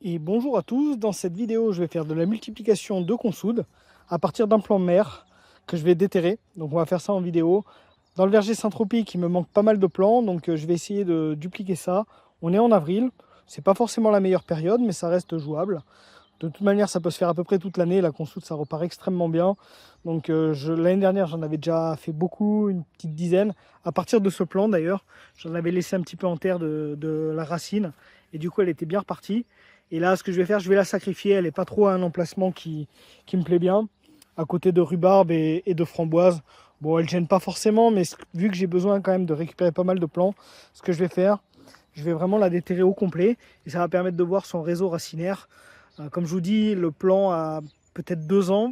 Et bonjour à tous, dans cette vidéo je vais faire de la multiplication de consoude à partir d'un plant mère que je vais déterrer. Donc on va faire ça en vidéo. Dans le verger Saint-Tropique il me manque pas mal de plants, donc je vais essayer de dupliquer ça. On est en avril, c'est pas forcément la meilleure période mais ça reste jouable. De toute manière ça peut se faire à peu près toute l'année, la consoude ça repart extrêmement bien. Donc l'année dernière j'en avais déjà fait beaucoup, une petite dizaine. À partir de ce plant d'ailleurs, j'en avais laissé un petit peu en terre de la racine et du coup elle était bien repartie. Et là, ce que je vais faire, je vais la sacrifier. Elle n'est pas trop à un emplacement qui me plaît bien, à côté de rhubarbe et de framboise. Bon, elle ne gêne pas forcément, mais vu que j'ai besoin quand même de récupérer pas mal de plants, ce que je vais faire, je vais vraiment la déterrer au complet. Et ça va permettre de voir son réseau racinaire. Comme je vous dis, le plant a peut-être 2 ans.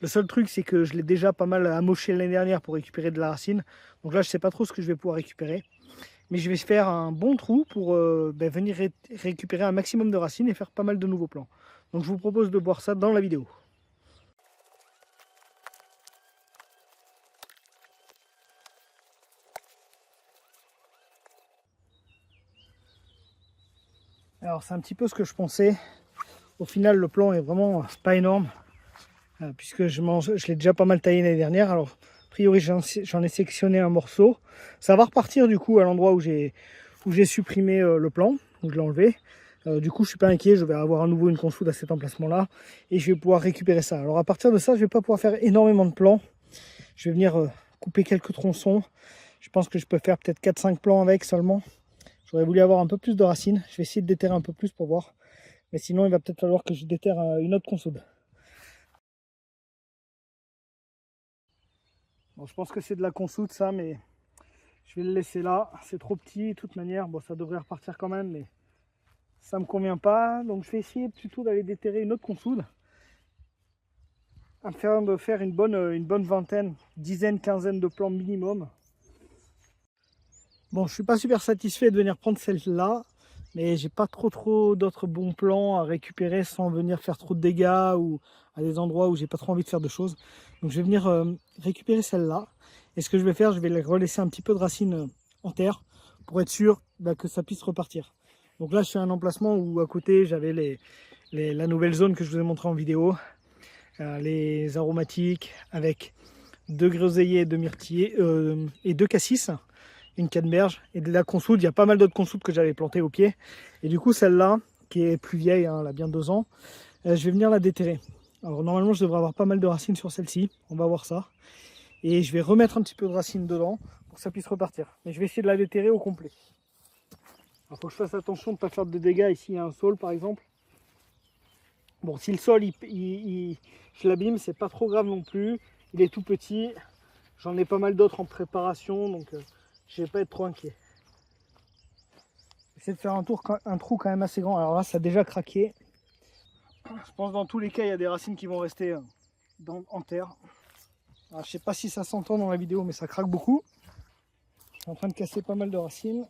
Le seul truc, c'est que je l'ai déjà pas mal amoché l'année dernière pour récupérer de la racine. Donc là, je ne sais pas trop ce que je vais pouvoir récupérer. Mais je vais faire un bon trou pour venir récupérer un maximum de racines et faire pas mal de nouveaux plants. Donc je vous propose de voir ça dans la vidéo. Alors c'est un petit peu ce que je pensais. Au final le plant est vraiment pas énorme. Puisque je l'ai déjà pas mal taillé l'année dernière. Alors a priori j'en ai sectionné un morceau. Ça va repartir du coup à l'endroit où j'ai supprimé le plant, où je l'ai enlevé. Du coup je suis pas inquiet, je vais avoir à nouveau une consoude à cet emplacement là et je vais pouvoir récupérer ça. Alors à partir de ça je vais pas pouvoir faire énormément de plants. Je vais venir couper quelques tronçons. Je pense que je peux faire peut-être 4-5 plants avec seulement. J'aurais voulu avoir un peu plus de racines. Je vais essayer de déterrer un peu plus pour voir. Mais sinon il va peut-être falloir que je déterre une autre consoude. Bon, je pense que c'est de la consoude ça, mais je vais le laisser là. C'est trop petit, de toute manière. Bon, ça devrait repartir quand même, mais ça me convient pas. Donc je vais essayer plutôt d'aller déterrer une autre consoude. De faire une bonne vingtaine, dizaine, quinzaine de plants minimum. Bon, je suis pas super satisfait de venir prendre celle-là, mais j'ai pas trop d'autres bons plans à récupérer sans venir faire trop de dégâts ou à des endroits où j'ai pas trop envie de faire de choses. Donc je vais venir récupérer celle-là. Et ce que je vais faire, je vais relaisser un petit peu de racines en terre pour être sûr que ça puisse repartir. Donc là, je suis à un emplacement où à côté, j'avais la nouvelle zone que je vous ai montré en vidéo. Les aromatiques avec 2 groseilliers, 2 myrtillers et 2 cassis, une canneberge et de la consoude. Il y a pas mal d'autres consoudes que j'avais plantées au pied. Et du coup, celle-là, qui est plus vieille, hein, elle a bien 2 ans, je vais venir la déterrer. Alors normalement, je devrais avoir pas mal de racines sur celle-ci. On va voir ça. Et je vais remettre un petit peu de racines dedans pour que ça puisse repartir. Mais je vais essayer de la déterrer au complet. Il faut que je fasse attention de ne pas faire de dégâts ici. Il y a un sol, par exemple. Bon, si le sol, je l'abîme, c'est pas trop grave non plus. Il est tout petit. J'en ai pas mal d'autres en préparation, donc je vais pas être trop inquiet. J'essaie de faire un trou quand même assez grand. Alors là, ça a déjà craqué. Je pense que dans tous les cas, il y a des racines qui vont rester en terre. Alors, je sais pas si ça s'entend dans la vidéo, mais ça craque beaucoup. Je suis en train de casser pas mal de racines.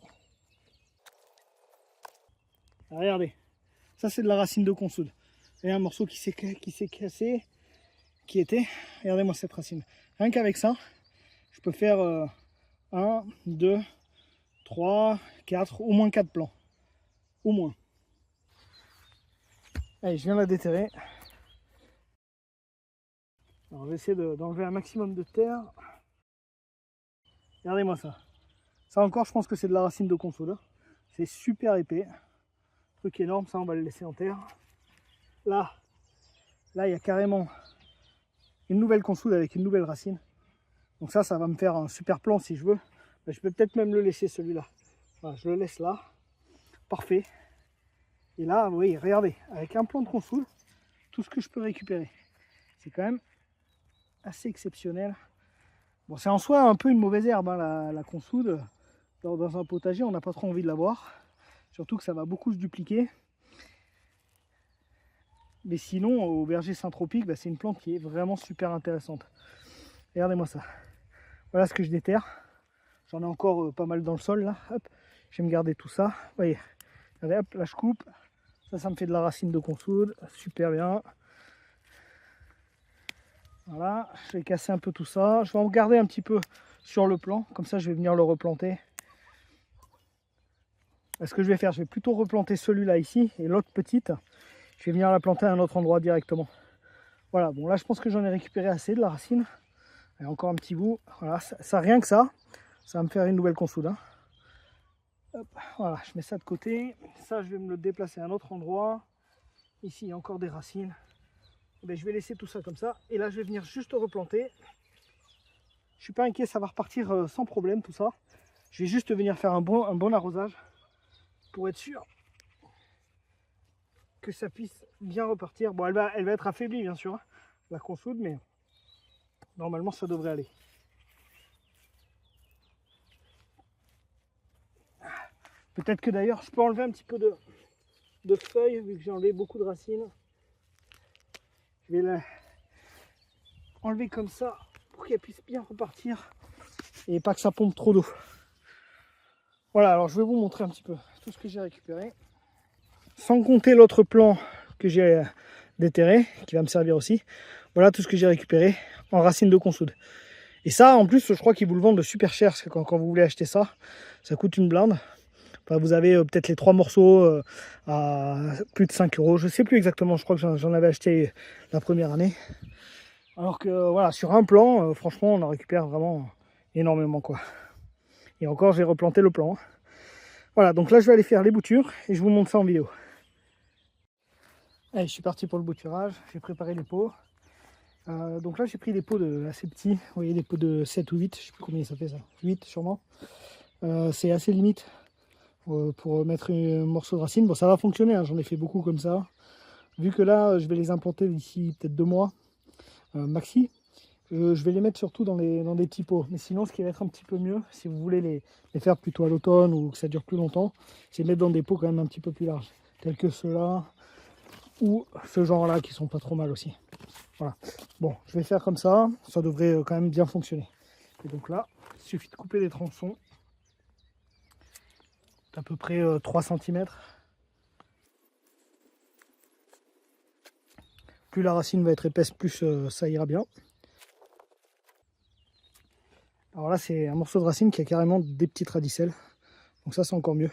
Alors, regardez, ça c'est de la racine de consoude. Il y a un morceau qui s'est cassé, regardez-moi cette racine. Rien qu'avec ça, je peux faire 1, 2, 3, 4, au moins 4 plants. Au moins. Allez, je viens la déterrer. Alors, je vais essayer d'enlever un maximum de terre. Regardez-moi ça. Ça encore, je pense que c'est de la racine de consoude. C'est super épais. Truc énorme, ça on va le laisser en terre. Là, il y a carrément une nouvelle consoude avec une nouvelle racine. Donc ça va me faire un super plan si je veux. Je peux peut-être même le laisser celui-là. Voilà, je le laisse là. Parfait. Et là, oui, regardez, avec un plan de consoude, tout ce que je peux récupérer. C'est quand même assez exceptionnel. Bon, c'est en soi un peu une mauvaise herbe, hein, la consoude. Dans un potager, on n'a pas trop envie de l'avoir. Surtout que ça va beaucoup se dupliquer. Mais sinon, au verger Saint-Tropique, c'est une plante qui est vraiment super intéressante. Regardez-moi ça. Voilà ce que je déterre. J'en ai encore pas mal dans le sol là. Hop, je vais me garder tout ça. Vous voyez, regardez, hop, là je coupe. Ça me fait de la racine de consoude. Super bien. Voilà, je vais casser un peu tout ça. Je vais en garder un petit peu sur le plan. Comme ça, je vais venir le replanter. Ce que je vais faire, je vais plutôt replanter celui-là ici et l'autre petite, je vais venir la planter à un autre endroit directement. Voilà, bon là je pense que j'en ai récupéré assez de la racine. Et encore un petit bout. Voilà, ça rien que ça va me faire une nouvelle consoude. Hein. Hop, voilà, je mets ça de côté. Ça, je vais me le déplacer à un autre endroit. Ici, il y a encore des racines. Ben, je vais laisser tout ça comme ça. Et là, je vais venir juste replanter. Je suis pas inquiet, ça va repartir sans problème tout ça. Je vais juste venir faire un bon arrosage pour être sûr que ça puisse bien repartir. Bon, elle va être affaiblie bien sûr, hein, la consoude, mais normalement ça devrait aller. Peut-être que d'ailleurs je peux enlever un petit peu de feuilles vu que j'ai enlevé beaucoup de racines. Je vais la enlever comme ça pour qu'elle puisse bien repartir et pas que ça pompe trop d'eau. Voilà, alors je vais vous montrer un petit peu tout ce que j'ai récupéré. Sans compter l'autre plan que j'ai déterré, qui va me servir aussi. Voilà tout ce que j'ai récupéré en racines de consoude. Et ça, en plus, je crois qu'ils vous le vendent super cher, parce que quand vous voulez acheter ça, ça coûte une blinde. Enfin, vous avez peut-être les 3 morceaux à plus de 5 €. Je ne sais plus exactement, je crois que j'en avais acheté la première année. Alors que voilà, sur un plan, franchement, on en récupère vraiment énormément, quoi. Et encore, j'ai replanté le plan. Voilà, donc là, je vais aller faire les boutures et je vous montre ça en vidéo. Allez, je suis parti pour le bouturage, j'ai préparé les pots. Donc là j'ai pris des pots assez petits, vous voyez des pots de 7 ou 8, je sais plus combien ça fait ça, 8 sûrement. C'est assez limite pour mettre un morceau de racine. Bon ça va fonctionner, hein, j'en ai fait beaucoup comme ça. Vu que là je vais les implanter d'ici peut-être 2 mois maxi, je vais les mettre surtout dans des petits pots. Mais sinon ce qui va être un petit peu mieux, si vous voulez les faire plutôt à l'automne ou que ça dure plus longtemps, c'est de mettre dans des pots quand même un petit peu plus larges, tels que ceux-là. Ou ce genre là qui sont pas trop mal aussi. Voilà, bon je vais faire comme ça devrait quand même bien fonctionner. Et donc là il suffit de couper des tronçons d'à peu près 3 cm. Plus la racine va être épaisse, plus ça ira bien. Alors là c'est un morceau de racine qui a carrément des petites radicelles, donc ça c'est encore mieux,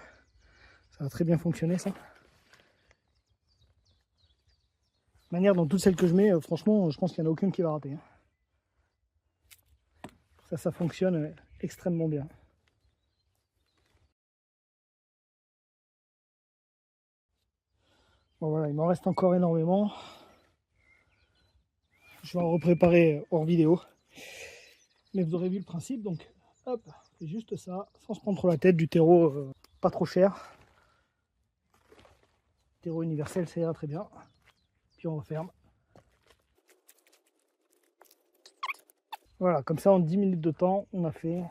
ça va très bien fonctionner ça. Manière dont toutes celles que je mets, franchement, je pense qu'il n'y en a aucune qui va rater. Ça fonctionne extrêmement bien. Bon voilà, il m'en reste encore énormément. Je vais en repréparer hors vidéo. Mais vous aurez vu le principe, donc hop, c'est juste ça, sans se prendre trop la tête, du terreau pas trop cher. Terreau universel, ça ira très bien. Puis on referme. Voilà, comme ça en 10 minutes de temps, on a fait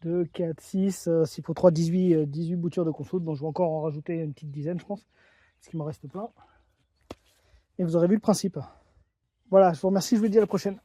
2, 4, 6, 6 pour 3, 18 boutures de consoude. Donc je vais encore en rajouter une petite dizaine, je pense, parce qu'il m'en reste plein. Et vous aurez vu le principe. Voilà, je vous remercie, je vous dis à la prochaine.